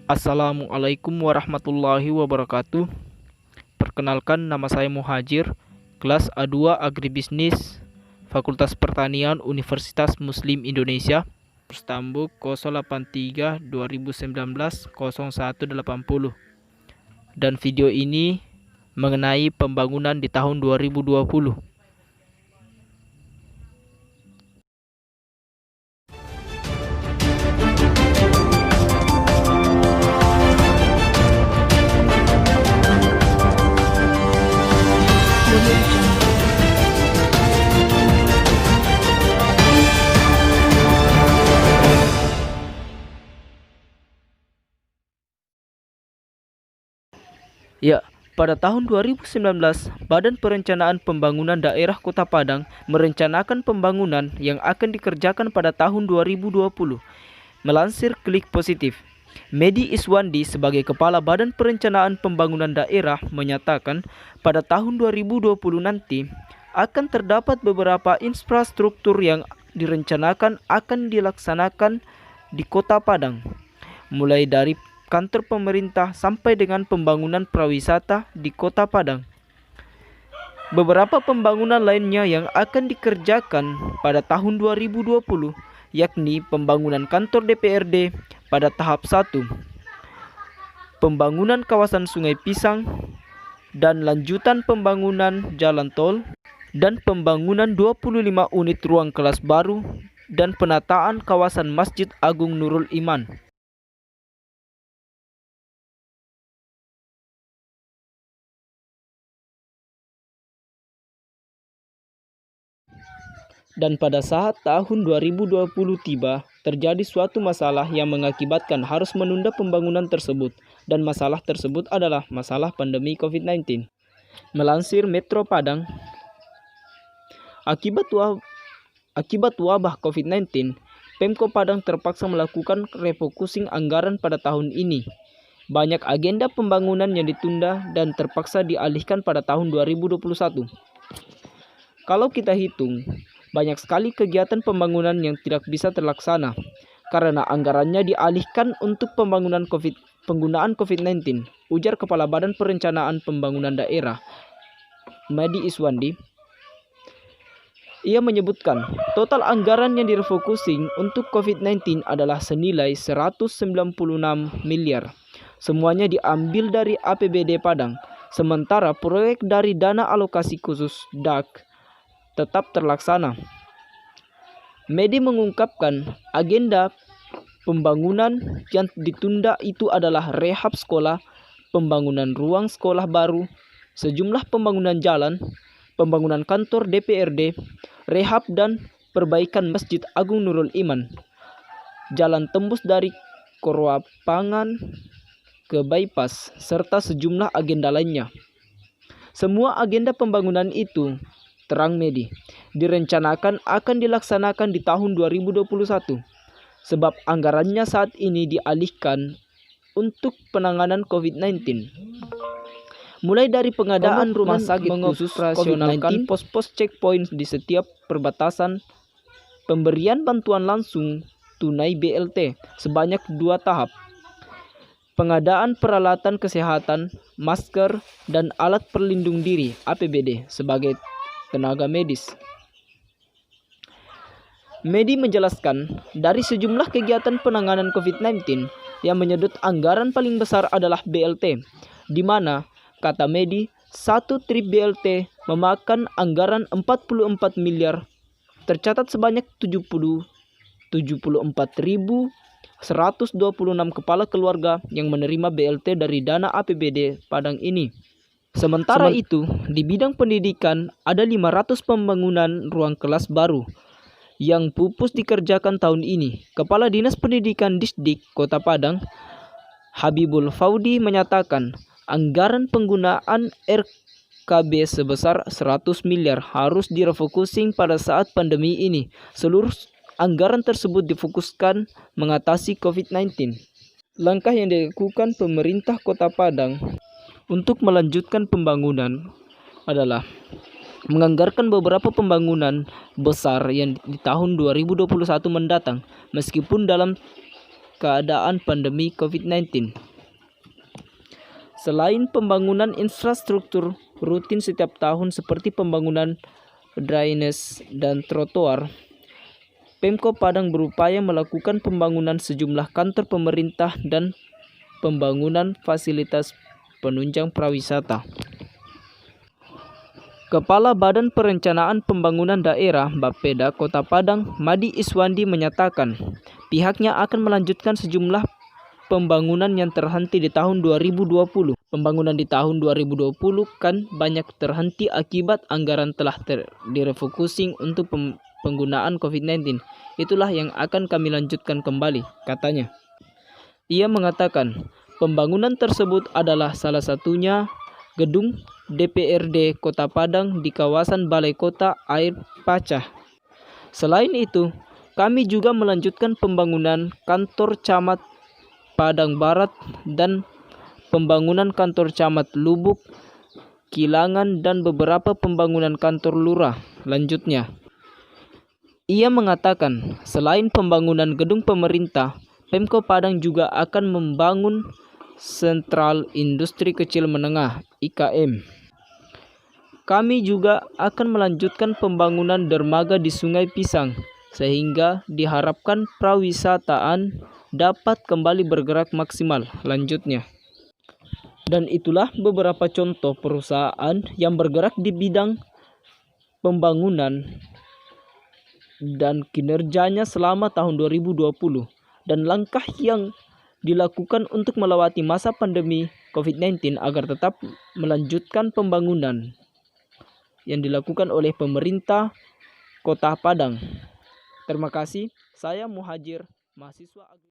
Assalamualaikum warahmatullahi wabarakatuh. Perkenalkan, nama saya Muhajir, kelas A2 Agribisnis, Fakultas Pertanian Universitas Muslim Indonesia, Stambuk 083 2019 0180. Dan video ini mengenai pembangunan di tahun 2020. Ya, pada tahun 2019, Badan Perencanaan Pembangunan Daerah Kota Padang merencanakan pembangunan yang akan dikerjakan pada tahun 2020. Melansir Klik Positif, Medi Iswandi sebagai Kepala Badan Perencanaan Pembangunan Daerah menyatakan pada tahun 2020 nanti akan terdapat beberapa infrastruktur yang direncanakan akan dilaksanakan di Kota Padang, mulai dari kantor pemerintah sampai dengan pembangunan prawisata di Kota Padang. Beberapa pembangunan lainnya yang akan dikerjakan pada tahun 2020 yakni pembangunan kantor DPRD pada tahap 1, pembangunan kawasan Sungai Pisang, dan lanjutan pembangunan jalan tol, dan pembangunan 25 unit ruang kelas baru, dan penataan kawasan Masjid Agung Nurul Iman. Dan pada saat tahun 2020 tiba, terjadi suatu masalah yang mengakibatkan harus menunda pembangunan tersebut, dan masalah tersebut adalah masalah pandemi COVID-19. Melansir Metro Padang, akibat wabah COVID-19, Pemko Padang terpaksa melakukan refocusing anggaran pada tahun ini. Banyak agenda pembangunan yang ditunda dan terpaksa dialihkan pada tahun 2021. Kalau kita hitung, banyak sekali kegiatan pembangunan yang tidak bisa terlaksana karena anggarannya dialihkan untuk penggunaan COVID-19, ujar Kepala Badan Perencanaan Pembangunan Daerah, Medi Iswandi. Ia menyebutkan, total anggaran yang direfocusing untuk COVID-19 adalah senilai 196 miliar. Semuanya diambil dari APBD Padang, sementara proyek dari dana alokasi khusus DAK tetap terlaksana. Medi mengungkapkan agenda pembangunan yang ditunda itu adalah rehab sekolah, pembangunan ruang sekolah baru, sejumlah pembangunan jalan, pembangunan kantor DPRD, rehab dan perbaikan Masjid Agung Nurul Iman, jalan tembus dari Korwapangan ke bypass, serta sejumlah agenda lainnya. Semua agenda pembangunan itu, terang Medi, direncanakan akan dilaksanakan di tahun 2021, sebab anggarannya saat ini dialihkan untuk penanganan COVID-19. Mulai dari pengadaan rumah sakit khusus COVID-19, pos-pos checkpoint di setiap perbatasan, pemberian bantuan langsung tunai BLT sebanyak 2 tahap, pengadaan peralatan kesehatan, masker, dan alat pelindung diri APBD sebagai tenaga medis. Medi menjelaskan, dari sejumlah kegiatan penanganan COVID-19 yang menyedot anggaran paling besar adalah BLT, di mana, kata Medi, 1 trip BLT memakan anggaran 44 miliar, tercatat sebanyak 74.126 kepala keluarga yang menerima BLT dari dana APBD Padang ini. Sementara itu, di bidang pendidikan ada 500 pembangunan ruang kelas baru yang pupus dikerjakan tahun ini. Kepala Dinas Pendidikan Disdik Kota Padang, Habibul Faudi menyatakan, anggaran penggunaan RKB sebesar 100 miliar harus direfocusing pada saat pandemi ini. Seluruh anggaran tersebut difokuskan mengatasi COVID-19. Langkah yang dilakukan pemerintah Kota Padang untuk melanjutkan pembangunan adalah menganggarkan beberapa pembangunan besar yang di tahun 2021 mendatang, meskipun dalam keadaan pandemi COVID-19. Selain pembangunan infrastruktur rutin setiap tahun seperti pembangunan drainase dan trotoar, Pemkot Padang berupaya melakukan pembangunan sejumlah kantor pemerintah dan pembangunan fasilitas penunjang prawisata. Kepala Badan Perencanaan Pembangunan Daerah Bapeda Kota Padang, Madi Iswandi menyatakan pihaknya akan melanjutkan sejumlah pembangunan yang terhenti di tahun 2020. Pembangunan di tahun 2020 kan banyak terhenti akibat anggaran telah direfocusing untuk penggunaan COVID-19. Itulah yang akan kami lanjutkan kembali, katanya. Ia mengatakan pembangunan tersebut adalah salah satunya gedung DPRD Kota Padang di kawasan Balai Kota Air Pacah. Selain itu, kami juga melanjutkan pembangunan kantor camat Padang Barat dan pembangunan kantor camat Lubuk, Kilangan dan beberapa pembangunan kantor lurah. Lanjutnya, ia mengatakan selain pembangunan gedung pemerintah, Pemkot Padang juga akan membangun Sentral Industri Kecil Menengah (IKM). Kami juga akan melanjutkan pembangunan dermaga di Sungai Pisang sehingga diharapkan prawisataan dapat kembali bergerak maksimal. Lanjutnya. Dan itulah beberapa contoh perusahaan yang bergerak di bidang pembangunan dan kinerjanya selama tahun 2020 dan langkah yang dilakukan untuk melewati masa pandemi COVID-19 agar tetap melanjutkan pembangunan yang dilakukan oleh pemerintah Kota Padang. Terima kasih. Saya Muhajir, mahasiswa